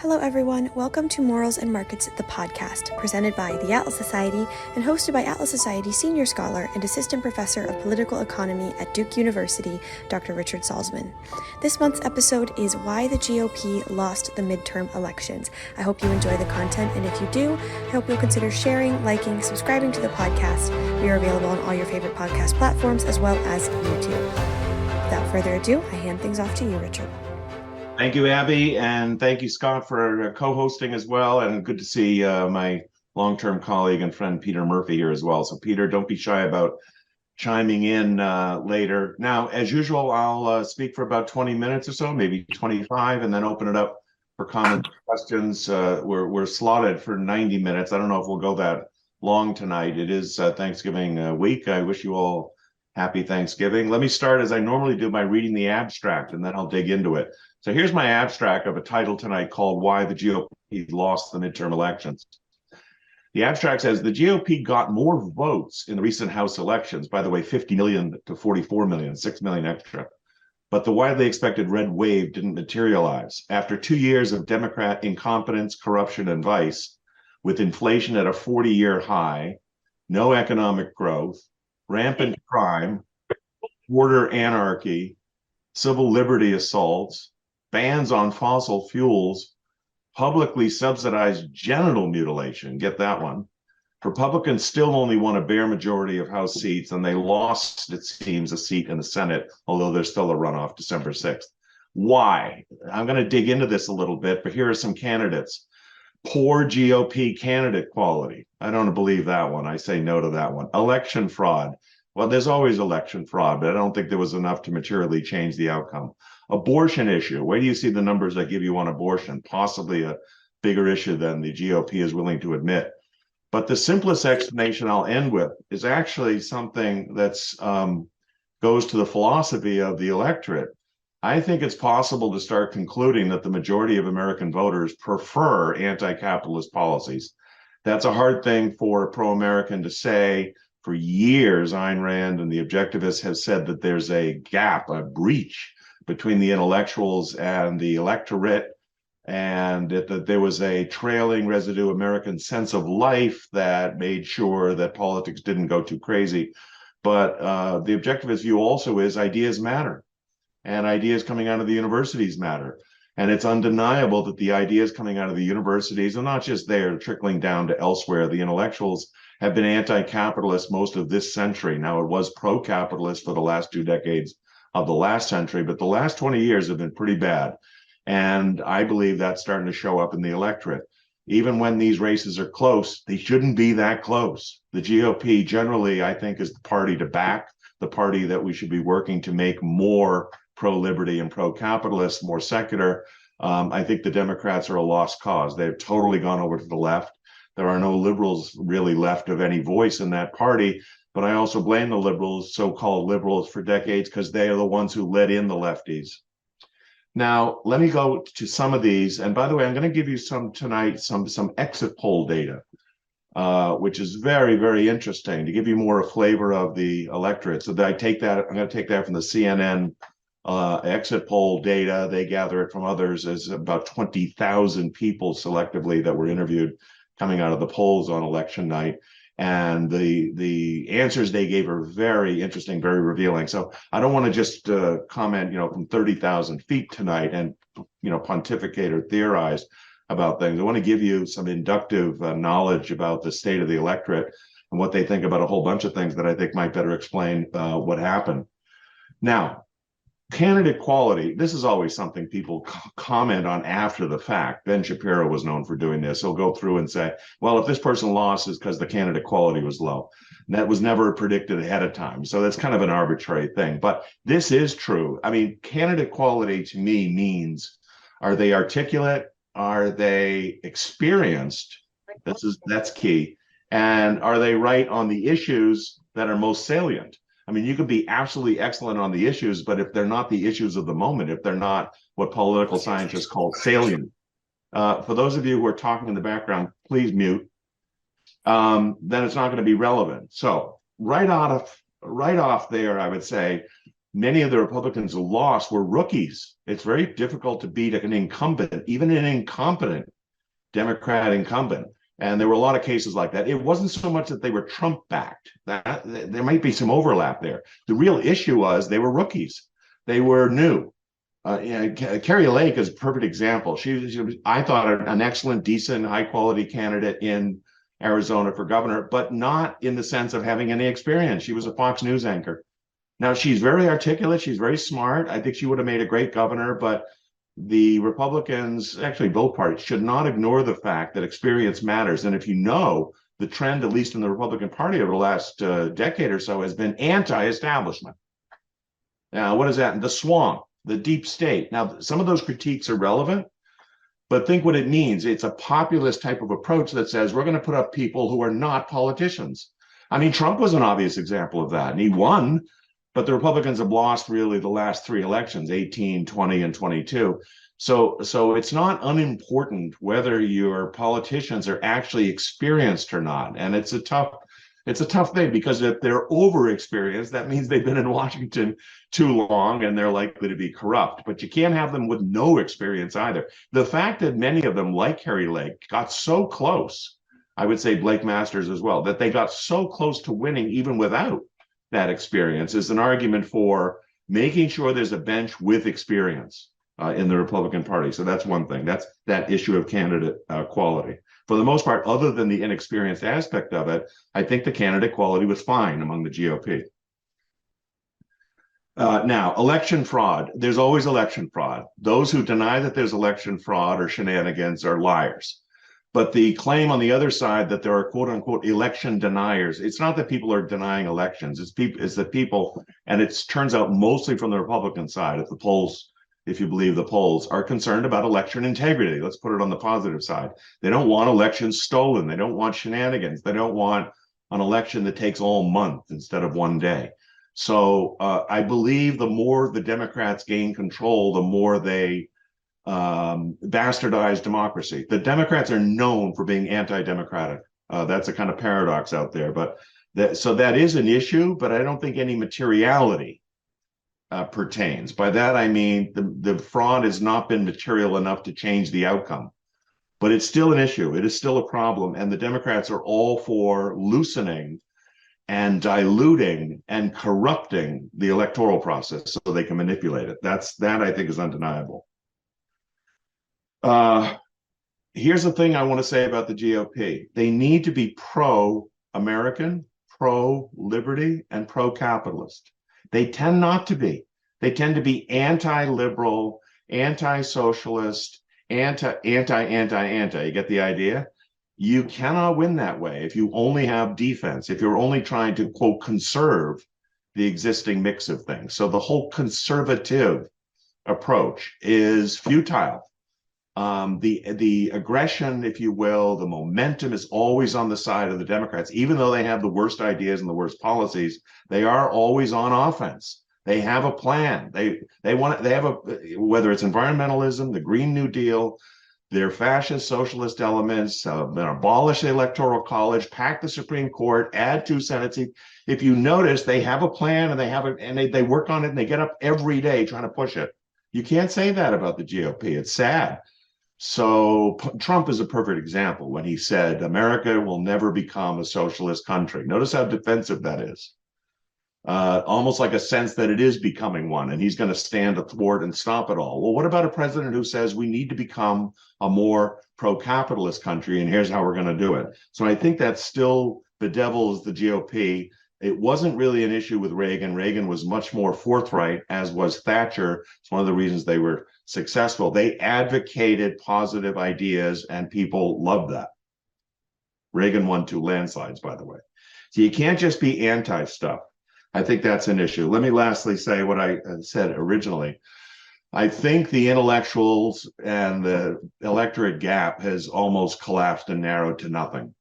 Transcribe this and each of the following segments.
Hello everyone, welcome to Morals and Markets, the podcast, presented by the Atlas Society and hosted by Atlas Society Senior Scholar and Assistant Professor of Political Economy at Duke University, Dr. Richard Salzman. This month's episode is Why the GOP Lost the Midterm Elections. I hope you enjoy the content, and if you do, I hope you'll consider sharing, liking, subscribing to the podcast. We are available on all your favorite podcast platforms as well as YouTube. Without further ado, I hand things off to you, Richard. Thank you, Abby, and thank you, Scott, for co-hosting as well. And good to see my long-term colleague and friend, Peter Murphy, here as well. So, Peter, don't be shy about chiming in later. Now, as usual, I'll speak for about 20 minutes or so, maybe 25, and then open it up for comments, questions. We're slotted for 90 minutes. I don't know if we'll go that long tonight. It is Thanksgiving week. I wish you all happy Thanksgiving. Let me start, as I normally do, by reading the abstract, and then I'll dig into it. So here's my abstract of a title tonight called Why the GOP Lost the Midterm Elections. The abstract says the GOP got more votes in the recent House elections, by the way, 50 million to 44 million, 6 million extra. But the widely expected red wave didn't materialize. After 2 years of Democrat incompetence, corruption, and vice, with inflation at a 40-year high, no economic growth, rampant crime, border anarchy, civil liberty assaults, bans on fossil fuels, publicly subsidized genital mutilation, get that one. Republicans still only won a bare majority of House seats, and they lost, it seems, a seat in the Senate, although there's still a runoff December 6th. Why? I'm going to dig into this a little bit, but here are some candidates. Poor GOP candidate quality. I don't believe that one. I say no to that one. Election fraud. Well, there's always election fraud, but I don't think there was enough to materially change the outcome. Abortion issue. Where do you see the numbers I give you on abortion? Possibly a bigger issue than the GOP is willing to admit. But the simplest explanation I'll end with is actually something that's goes to the philosophy of the electorate. I think it's possible to start concluding that the majority of American voters prefer anti-capitalist policies. That's a hard thing for a pro-American to say. For years, Ayn Rand and the objectivists have said that there's a gap, a breach between the intellectuals and the electorate, and that there was a trailing residue American sense of life that made sure that politics didn't go too crazy. But the objectivist view also is ideas matter, and ideas coming out of the universities matter. And it's undeniable that the ideas coming out of the universities are not just there, trickling down to elsewhere. The intellectuals have been anti-capitalist most of this century. Now, it was pro-capitalist for the last 2 decades of the last century, but the last 20 years have been pretty bad. And I believe that's starting to show up in the electorate. Even when these races are close, they shouldn't be that close. The GOP generally, I think, is the party to back, the party that we should be working to make more pro-liberty and pro-capitalist, more secular. I think the Democrats are a lost cause. They've totally gone over to the left. There are no liberals really left of any voice in that party. But I also blame the liberals, so-called liberals, for decades because they are the ones who let in the lefties. Now, let me go to some of these. And by the way, I'm going to give you some exit poll data, which is very, very interesting to give you more a flavor of the electorate. So that I'm going to take that from the CNN exit poll data. They gather it from others as about 20,000 people selectively that were interviewed coming out of the polls on election night. And the answers they gave are very interesting, very revealing. So I don't want to just comment, from 30,000 feet tonight and, pontificate or theorize about things. I want to give you some inductive knowledge about the state of the electorate and what they think about a whole bunch of things that I think might better explain what happened. Now, candidate quality, this is always something people comment on after the fact. Ben Shapiro was known for doing this. He'll go through and say, well, if this person lost, it's because the candidate quality was low. And that was never predicted ahead of time. So that's kind of an arbitrary thing. But this is true. I mean, candidate quality to me means, are they articulate? Are they experienced? That's key. And are they right on the issues that are most salient? I mean, you could be absolutely excellent on the issues, but if they're not the issues of the moment, if they're not what political scientists call salient, for those of you who are talking in the background, please mute, then it's not going to be relevant. So right off there, I would say many of the Republicans who lost were rookies. It's very difficult to beat an incumbent, even an incompetent Democrat incumbent. And there were a lot of cases like that. It wasn't so much that they were Trump-backed. That there might be some overlap there. The real issue was they were rookies. They were new. Carrie Lake is a perfect example. She was, I thought, an excellent, decent, high-quality candidate in Arizona for governor, but not in the sense of having any experience. She was a Fox News anchor. Now, she's very articulate. She's very smart. I think she would have made a great governor, but the Republicans, actually both parties, should not ignore the fact that experience matters. And if you know, the trend, at least in the Republican Party over the last decade or so, has been anti-establishment. Now, what is that? The swamp, the deep state. Now, some of those critiques are relevant, but think what it means. It's a populist type of approach that says we're going to put up people who are not politicians. I mean, Trump was an obvious example of that, and he won. But the Republicans have lost really the last three elections, 18, 20, and 22. So it's not unimportant whether your politicians are actually experienced or not. And it's a tough thing, because if they're over-experienced, that means they've been in Washington too long and they're likely to be corrupt. But you can't have them with no experience either. The fact that many of them, like Carrie Lake, got so close, I would say Blake Masters as well, that they got so close to winning even without that experience, is an argument for making sure there's a bench with experience in the Republican Party. So that's one thing. That's that issue of candidate quality. For the most part, other than the inexperienced aspect of it, I think the candidate quality was fine among the GOP. Now, election fraud. There's always election fraud. Those who deny that there's election fraud or shenanigans are liars. But the claim on the other side that there are quote unquote election deniers, it's not that people are denying elections. It's that people, and it turns out mostly from the Republican side, if you believe the polls, are concerned about election integrity. Let's put it on the positive side. They don't want elections stolen. They don't want shenanigans. They don't want an election that takes all month instead of one day. So I believe the more the Democrats gain control, the more they bastardize democracy. The Democrats are known for being anti-democratic. That's a kind of paradox out there, but so that is an issue, but I don't think any materiality pertains. By that, I mean the fraud has not been material enough to change the outcome, but it's still an issue. It is still a problem, and the Democrats are all for loosening and diluting and corrupting the electoral process so they can manipulate it. That I think is undeniable. Here's the thing I want to say about the GOP. They need to be pro-American, pro-liberty, and pro-capitalist. They tend not to be. They tend to be anti-liberal, anti-socialist, anti. You get the idea? You cannot win that way if you only have defense, if you're only trying to, quote, conserve the existing mix of things. So the whole conservative approach is futile. The aggression, if you will, the momentum is always on the side of the Democrats. Even though they have the worst ideas and the worst policies, they are always on offense. They have a plan. They have whether it's environmentalism, the Green New Deal, their fascist socialist elements, abolish the Electoral College, pack the Supreme Court, add 2 Senate seats. If you notice, they have a plan and they work on it and they get up every day trying to push it. You can't say that about the GOP. It's sad. So Trump is a perfect example when he said, America will never become a socialist country. Notice how defensive that is. Almost like a sense that it is becoming one, and he's going to stand athwart and stop it all. Well, what about a president who says we need to become a more pro-capitalist country, and here's how we're going to do it? So I think that still bedevils the GOP. It wasn't really an issue with Reagan. Reagan was much more forthright, as was Thatcher. It's one of the reasons they were successful. They advocated positive ideas, and people loved that. Reagan won 2 landslides, by the way. So you can't just be anti-stuff. I think that's an issue. Let me lastly say what I said originally. I think the intellectuals and the electorate gap has almost collapsed and narrowed to nothing.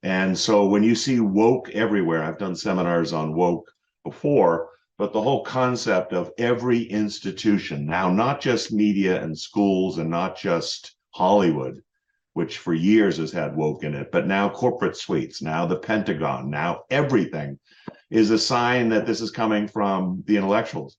And so when you see woke everywhere, I've done seminars on woke before, but the whole concept of every institution, now not just media and schools and not just Hollywood, which for years has had woke in it, but now corporate suites, now the Pentagon, now everything is a sign that this is coming from the intellectuals.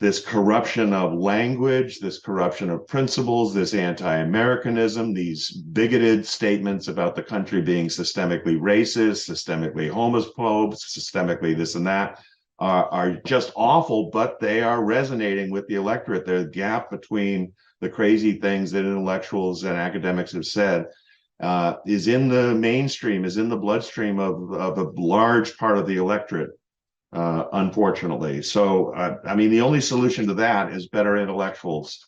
this corruption of language, this corruption of principles, this anti-Americanism, these bigoted statements about the country being systemically racist, systemically homophobe, systemically this and that, are just awful, but they are resonating with the electorate. The gap between the crazy things that intellectuals and academics have said is in the mainstream, is in the bloodstream of a large part of the electorate. Unfortunately. So, I mean, the only solution to that is better intellectuals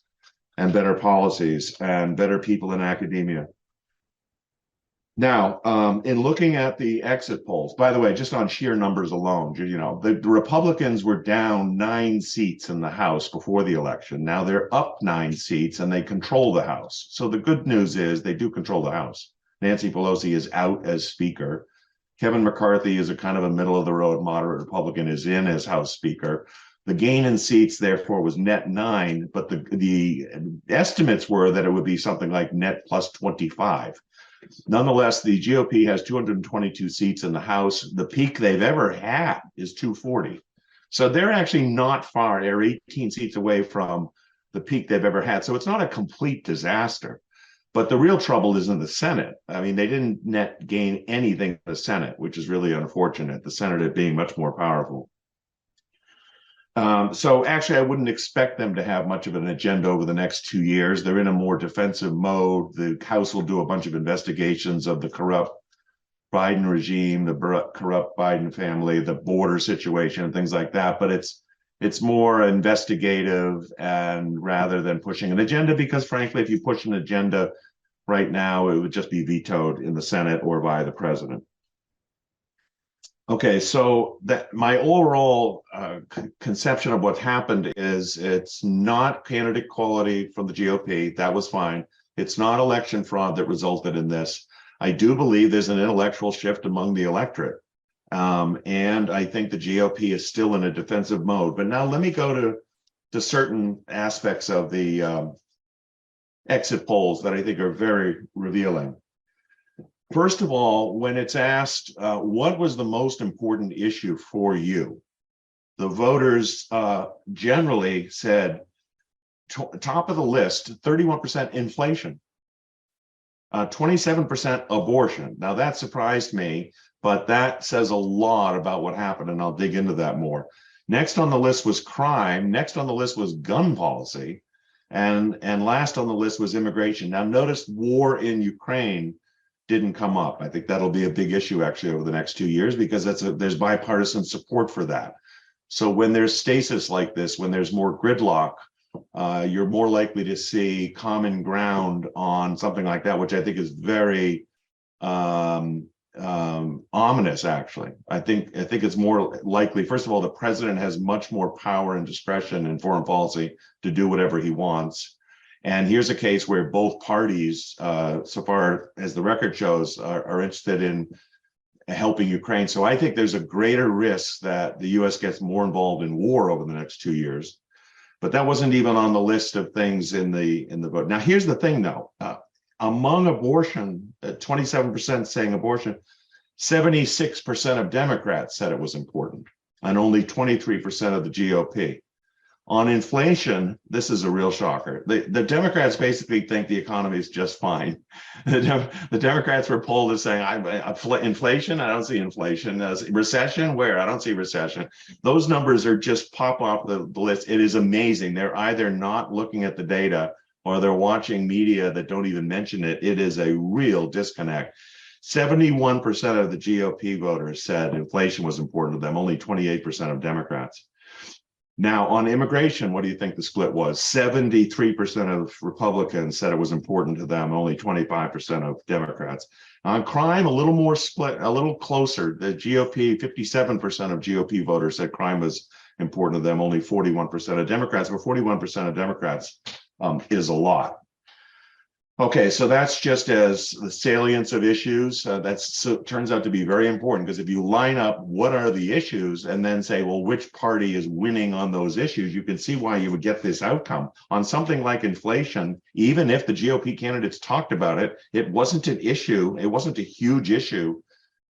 and better policies and better people in academia. Now, in looking at the exit polls, by the way, just on sheer numbers alone, you know, the Republicans were down 9 seats in the House before the election. Now they're up 9 seats and they control the House. So the good news is they do control the House. Nancy Pelosi is out as Speaker. Kevin McCarthy is a kind of a middle-of-the-road moderate Republican, is in as House Speaker. The gain in seats, therefore, was net 9, but the estimates were that it would be something like net plus 25. Nonetheless, the GOP has 222 seats in the House. The peak they've ever had is 240. So they're actually not far. They're 18 seats away from the peak they've ever had. So it's not a complete disaster. But the real trouble is in the Senate. I mean, they didn't net gain anything in the Senate, which is really unfortunate, the Senate being much more powerful. So actually, I wouldn't expect them to have much of an agenda over the next 2 years. They're in a more defensive mode. The House will do a bunch of investigations of the corrupt Biden regime, the corrupt Biden family, the border situation, and things like that. But it's more investigative and rather than pushing an agenda, because frankly, if you push an agenda right now, it would just be vetoed in the Senate or by the president. Okay, so that my overall conception of what happened is it's not candidate quality from the GOP. That was fine. It's not election fraud that resulted in this. I do believe there's an intellectual shift among the electorate. And I think the GOP is still in a defensive mode. But now let me go to certain aspects of the exit polls that I think are very revealing. First of all, when it's asked, what was the most important issue for you? The voters generally said, top of the list, 31% inflation, 27% abortion. Now that surprised me, but that says a lot about what happened, and I'll dig into that more. Next on the list was crime. Next on the list was gun policy. And last on the list was immigration. Now notice war in Ukraine didn't come up. I think that'll be a big issue actually over the next 2 years, because there's bipartisan support for that. So when there's stasis like this, when there's more gridlock, you're more likely to see common ground on something like that, which I think is very ominous, actually. I think it's more likely, first of all, the president has much more power and discretion in foreign policy to do whatever he wants. And here's a case where both parties, so far as the record shows, are interested in helping Ukraine. So I think there's a greater risk that the US gets more involved in war over the next 2 years. But that wasn't even on the list of things in the vote. Now, here's the thing, though. Among abortion, 27% saying abortion, 76% of Democrats said it was important, and only 23% of the GOP. On inflation, this is a real shocker. The Democrats basically think the economy is just fine. The Democrats were polled as saying, inflation? I don't see inflation. Recession? Where? I don't see recession. Those numbers are just pop off the list. It is amazing. They're either not looking at the data or they're watching media that don't even mention it. It is a real disconnect. 71% of the GOP voters said inflation was important to them, only 28% of Democrats. Now, on immigration, what do you think the split was? 73% of Republicans said it was important to them, only 25% of Democrats. On crime, a little more split, a little closer. The GOP, 57% of GOP voters said crime was important to them, only 41% of Democrats, but 41% of Democrats is a lot. Okay, so that's just as the salience of issues. Turns out to be very important, because if you line up what are the issues and then say, well, which party is winning on those issues, you can see why you would get this outcome. On something like inflation, even if the GOP candidates talked about it, it wasn't an issue. It wasn't a huge issue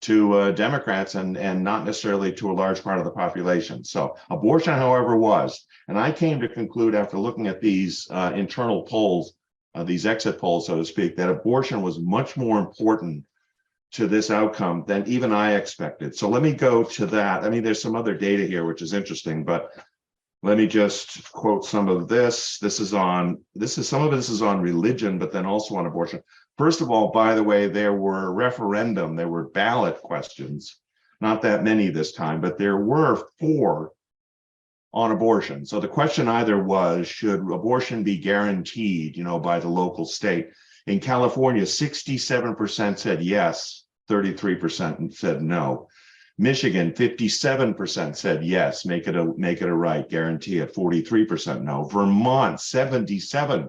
to Democrats and not necessarily to a large part of the population. So abortion, however, was. And I came to conclude after looking at these internal polls, these exit polls, so to speak, that abortion was much more important to this outcome than even I expected. So let me go to that. I mean, there's some other data here, which is interesting, but let me just quote some of this. Some of this is on religion, but then also on abortion. First of all, by the way, there were ballot questions, not that many this time, but there were 4 on abortion. So the question either was, should abortion be guaranteed, by the local state? In California, 67% said yes, 33% said no. Michigan, 57% said yes, make it a right, guarantee it. 43% no. Vermont, 77%.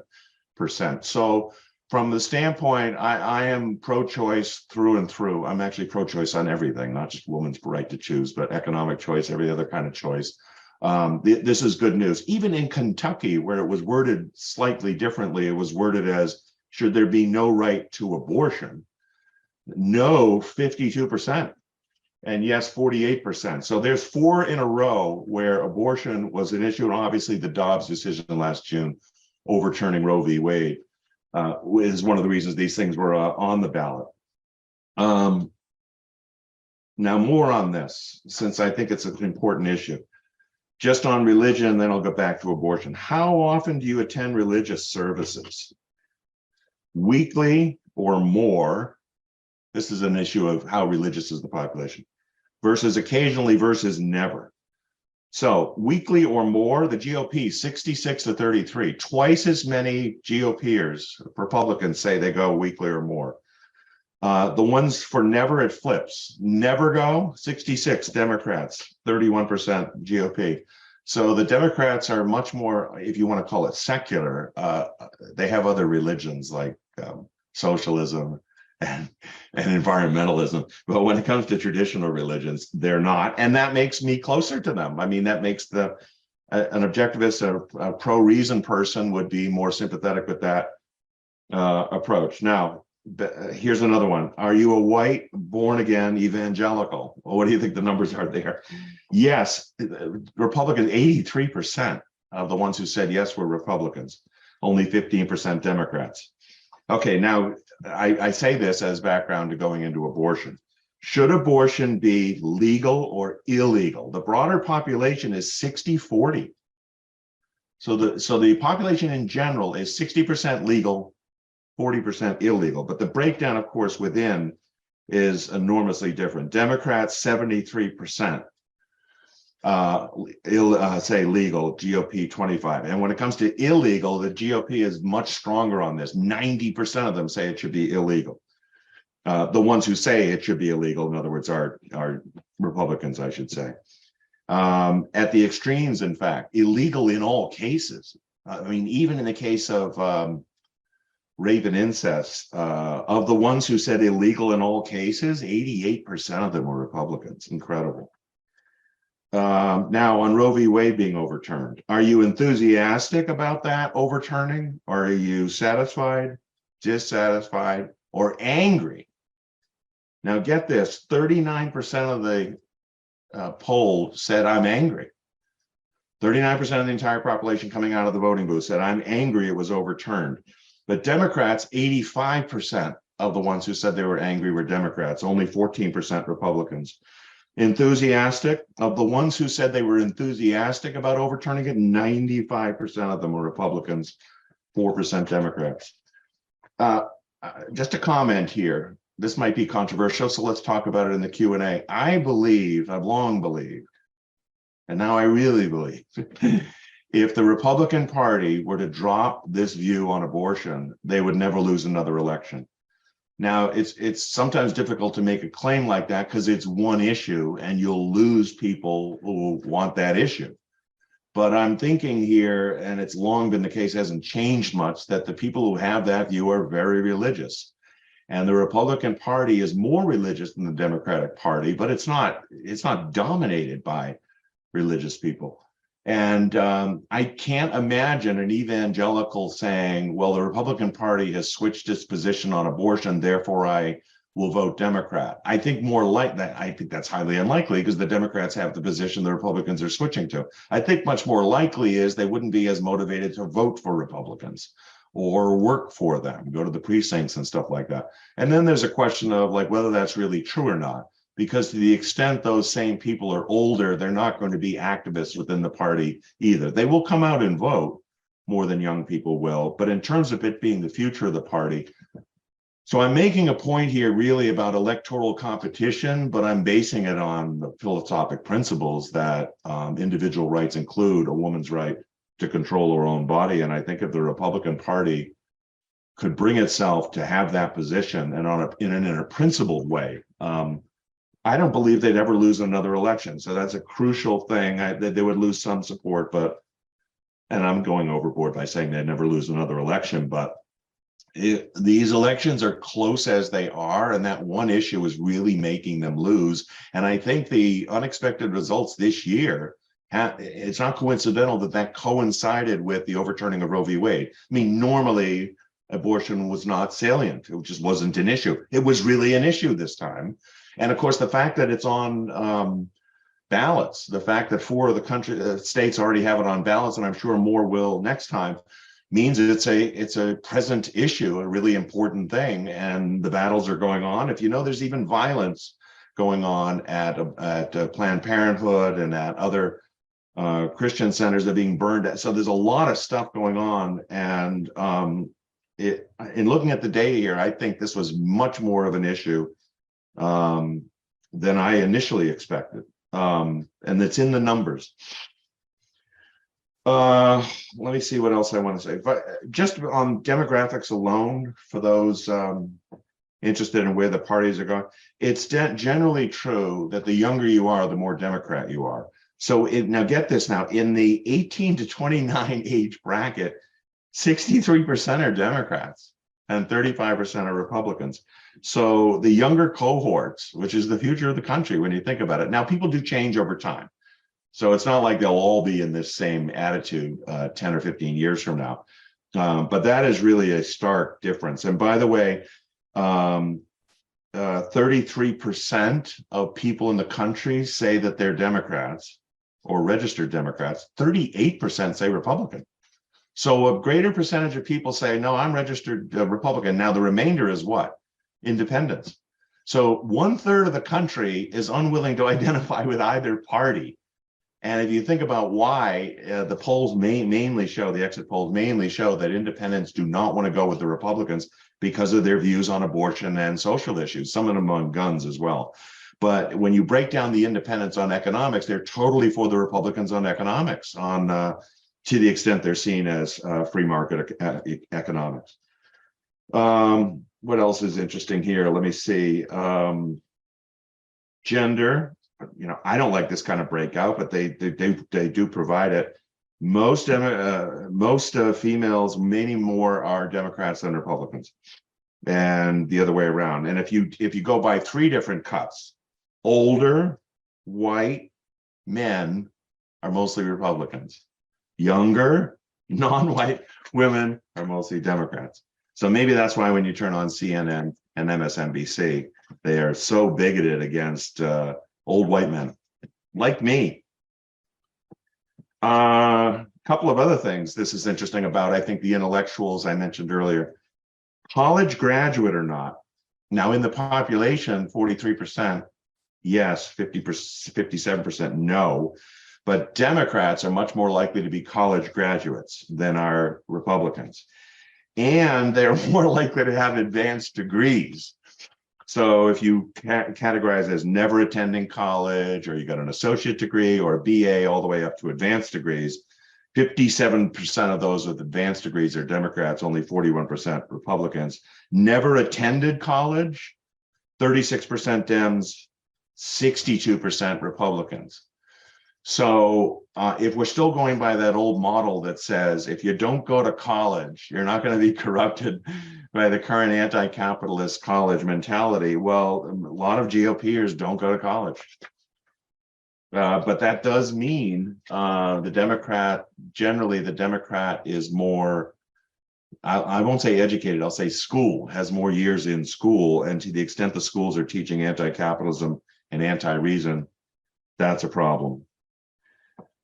So from the standpoint, I am pro-choice through and through. I'm actually pro-choice on everything, not just women's right to choose, but economic choice, every other kind of choice. This is good news. Even in Kentucky, where it was worded slightly differently, it was worded as, should there be no right to abortion? No, 52%. And yes, 48%. So there's 4 in a row where abortion was an issue. And obviously the Dobbs decision last June overturning Roe v. Wade is one of the reasons these things were on the ballot. Now more on this, since I think it's an important issue. Just on religion, then I'll go back to abortion. How often do you attend religious services? Weekly or more? This is an issue of how religious is the population. Versus occasionally versus never. So weekly or more, the GOP 66 to 33, twice as many GOPers, Republicans say they go weekly or more. The ones for never, it flips. Never go, 66 Democrats, 31% GOP. So the Democrats are much more, if you want to call it secular, they have other religions like socialism and environmentalism. But when it comes to traditional religions, they're not. And that makes me closer to them. I mean, that makes an objectivist, a pro-reason person would be more sympathetic with that approach. Now, here's another one. Are you a white, born-again evangelical? Well, what do you think the numbers are there? Yes, Republicans, 83% of the ones who said yes were Republicans, only 15% Democrats. Okay, now I say this as background to going into abortion. Should abortion be legal or illegal? The broader population is 60-40. So the population in general is 60% legal, 40% illegal. But the breakdown, of course, within is enormously different. Democrats, 73%. Say legal, GOP 25. And when it comes to illegal, the GOP is much stronger on this. 90% of them say it should be illegal. The ones who say it should be illegal, in other words, are Republicans, I should say. At the extremes, in fact, illegal in all cases. I mean, even in the case of rape and incest, of the ones who said illegal in all cases, 88% of them were Republicans. Incredible. Now, on Roe v. Wade being overturned, are you enthusiastic about that overturning? Or are you satisfied, dissatisfied, or angry? Now, get this, 39% of the poll said, I'm angry. 39% of the entire population coming out of the voting booth said, I'm angry it was overturned. But Democrats, 85% of the ones who said they were angry were Democrats, only 14% Republicans. Enthusiastic, of the ones who said they were enthusiastic about overturning it, 95% of them were Republicans, 4% Democrats. Just a comment here. This might be controversial, so let's talk about it in the Q&A. I've long believed, and now I really believe, if the Republican Party were to drop this view on abortion, they would never lose another election. Now, it's sometimes difficult to make a claim like that because it's one issue and you'll lose people who want that issue. But I'm thinking here, and it's long been the case, hasn't changed much, that the people who have that view are very religious. And the Republican Party is more religious than the Democratic Party, but it's not dominated by religious people. And I can't imagine an evangelical saying, well, the Republican Party has switched its position on abortion, therefore I will vote Democrat. I think more like that. I think that's highly unlikely because the Democrats have the position the Republicans are switching to. I think much more likely is they wouldn't be as motivated to vote for Republicans or work for them, go to the precincts and stuff like that. And then there's a question of like whether that's really true or not, because to the extent those same people are older, they're not going to be activists within the party either. They will come out and vote more than young people will, but in terms of it being the future of the party, so I'm making a point here really about electoral competition, but I'm basing it on the philosophic principles that individual rights include a woman's right to control her own body. And I think if the Republican Party could bring itself to have that position and in a principled way, I don't believe they'd ever lose another election. So that's a crucial thing. They would lose some support, and I'm going overboard by saying they'd never lose another election, but these elections are close as they are, and that one issue is really making them lose. And I think the unexpected results this year, it's not coincidental that coincided with the overturning of Roe v. Wade. I mean, normally abortion was not salient. It just wasn't an issue. It was really an issue this time. And of course, the fact that it's on ballots, the fact that 4 of the states already have it on ballots, and I'm sure more will next time, means it's a present issue, a really important thing, and the battles are going on. If you know, there's even violence going on at Planned Parenthood and at other Christian centers that are being burned. So there's a lot of stuff going on, and in looking at the data here, I think this was much more of an issue than I initially expected, and it's in the numbers. Let me see what else I want to say. But just on demographics alone, for those interested in where the parties are going, it's generally true that the younger you are, the more Democrat you are. So now get this now, in the 18 to 29 age bracket, 63% are Democrats and 35% are Republicans. So the younger cohorts, which is the future of the country when you think about it. Now, people do change over time. So it's not like they'll all be in this same attitude 10 or 15 years from now. But that is really a stark difference. And by the way, 33% of people in the country say that they're Democrats or registered Democrats. 38% say Republican. So a greater percentage of people say, no, I'm registered Republican. Now the remainder is what? Independents. So 1/3 of the country is unwilling to identify with either party. And if you think about why, the polls mainly show, the exit polls mainly show that independents do not want to go with the Republicans because of their views on abortion and social issues, some of them on guns as well. But when you break down the independents on economics, they're totally for the Republicans on economics, to the extent they're seen as free market economics. What else is interesting here? Let me see. Gender. You know, I don't like this kind of breakout, but they do provide it. Most females, many more are Democrats than Republicans, and the other way around. And if you go by 3 different cuts, older white men are mostly Republicans. Younger non-white women are mostly Democrats. So maybe that's why when you turn on CNN and MSNBC, they are so bigoted against old white men like me. Couple of other things this is interesting about, I think, the intellectuals I mentioned earlier. College graduate or not. Now in the population, 43%, yes, 57% no. But Democrats are much more likely to be college graduates than are Republicans. And they're more likely to have advanced degrees. So if you categorize as never attending college, or you got an associate degree or a BA all the way up to advanced degrees, 57% of those with advanced degrees are Democrats, only 41% Republicans. Never attended college, 36% Dems, 62% Republicans. So if we're still going by that old model that says if you don't go to college, you're not going to be corrupted by the current anti-capitalist college mentality, well, a lot of GOPers don't go to college. But that does mean generally the Democrat is more I won't say educated, I'll say school, has more years in school. And to the extent the schools are teaching anti-capitalism and anti-reason, that's a problem.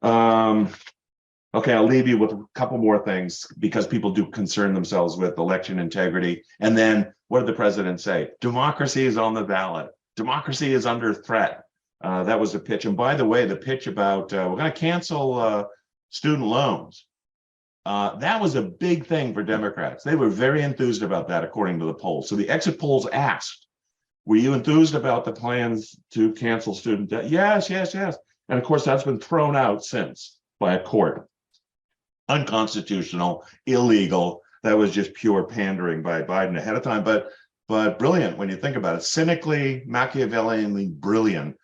Okay, I'll leave you with a couple more things because people do concern themselves with election integrity. And then what did the president say? Democracy is on the ballot. Democracy is under threat. That was the pitch. And by the way, the pitch about we're going to cancel student loans. That was a big thing for Democrats. They were very enthused about that, according to the polls. So the exit polls asked, were you enthused about the plans to cancel student debt? Yes, yes, yes. And of course, that's been thrown out since by a court. Unconstitutional, illegal. That was just pure pandering by Biden ahead of time, but brilliant when you think about it. Cynically, Machiavellianly brilliant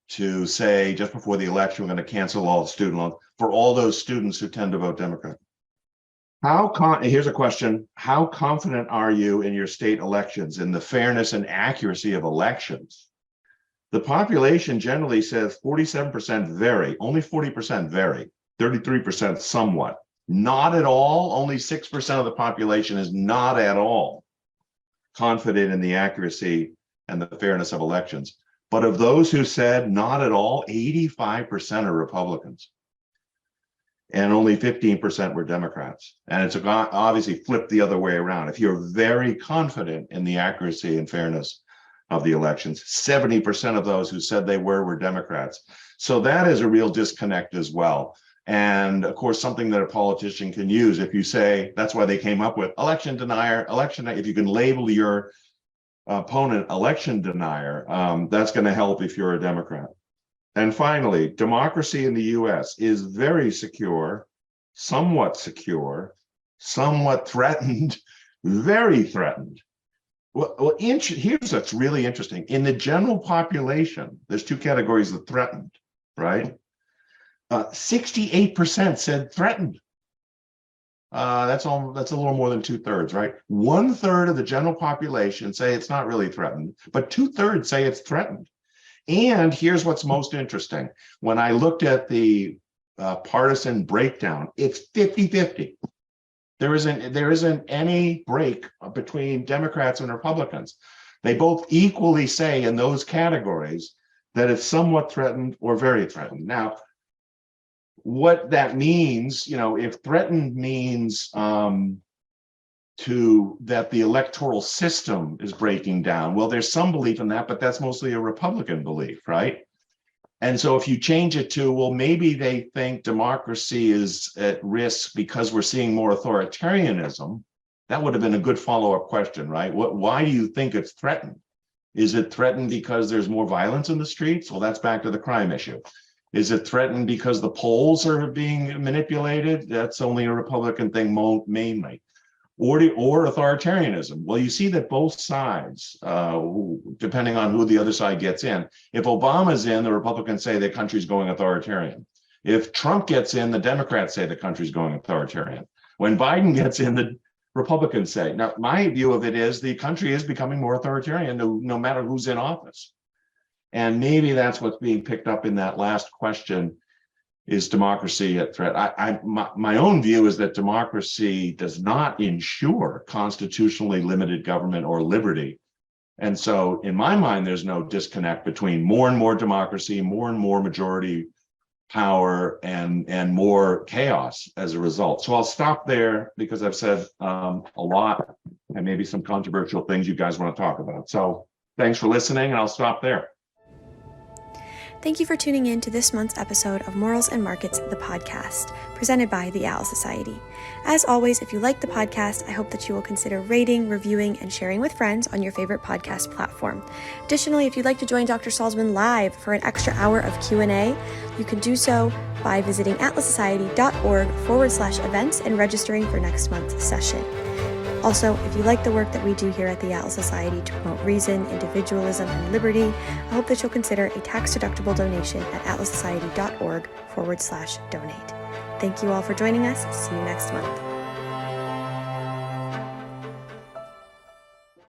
to say just before the election, we're going to cancel all the student loans for all those students who tend to vote Democrat. Here's a question. How confident are you in your state elections, in the fairness and accuracy of elections? The population generally says 47% very, only 40% very, 33% somewhat. Not at all, only 6% of the population is not at all confident in the accuracy and the fairness of elections. But of those who said not at all, 85% are Republicans. And only 15% were Democrats. And it's obviously flipped the other way around. If you're very confident in the accuracy and fairness of the elections, 70% of those who said they were Democrats. So that is a real disconnect as well. And of course, something that a politician can use if you say, that's why they came up with election denier, if you can label your opponent election denier, that's going to help if you're a Democrat. And finally, democracy in the US is very secure, somewhat threatened, very threatened. Well, here's what's really interesting. In the general population, there's two categories of threatened, right? 68% said threatened. That's a little more than 2/3, right? 1/3 of the general population say it's not really threatened, but 2/3 say it's threatened. And here's what's most interesting. When I looked at the partisan breakdown, it's 50-50. There isn't any break between Democrats and Republicans. They both equally say in those categories that it's somewhat threatened or very threatened. Now, what that means, if threatened means that the electoral system is breaking down, well, there's some belief in that, but that's mostly a Republican belief, right? And so if you change it to, well, maybe they think democracy is at risk because we're seeing more authoritarianism, that would have been a good follow-up question, right? Why do you think it's threatened? Is it threatened because there's more violence in the streets? Well, that's back to the crime issue. Is it threatened because the polls are being manipulated? That's only a Republican thing mainly. Or authoritarianism. Well, you see that both sides, depending on who the other side gets in, if Obama's in, the Republicans say the country's going authoritarian. If Trump gets in, the Democrats say the country's going authoritarian. When Biden gets in, the Republicans say. Now, my view of it is the country is becoming more authoritarian no matter who's in office. And maybe that's what's being picked up in that last question, is democracy at threat? My own view is that democracy does not ensure constitutionally limited government or liberty. And so in my mind, there's no disconnect between more and more democracy, more and more majority power, and more chaos as a result. So I'll stop there because I've said a lot and maybe some controversial things you guys want to talk about. So thanks for listening, and I'll stop there. Thank you for tuning in to this month's episode of Morals and Markets, the podcast, presented by the Atlas Society. As always, if you like the podcast, I hope that you will consider rating, reviewing, and sharing with friends on your favorite podcast platform. Additionally, if you'd like to join Dr. Salzman live for an extra hour of Q&A, you can do so by visiting atlassociety.org/events and registering for next month's session. Also, if you like the work that we do here at the Atlas Society to promote reason, individualism, and liberty, I hope that you'll consider a tax-deductible donation at atlassociety.org/donate. Thank you all for joining us. See you next month.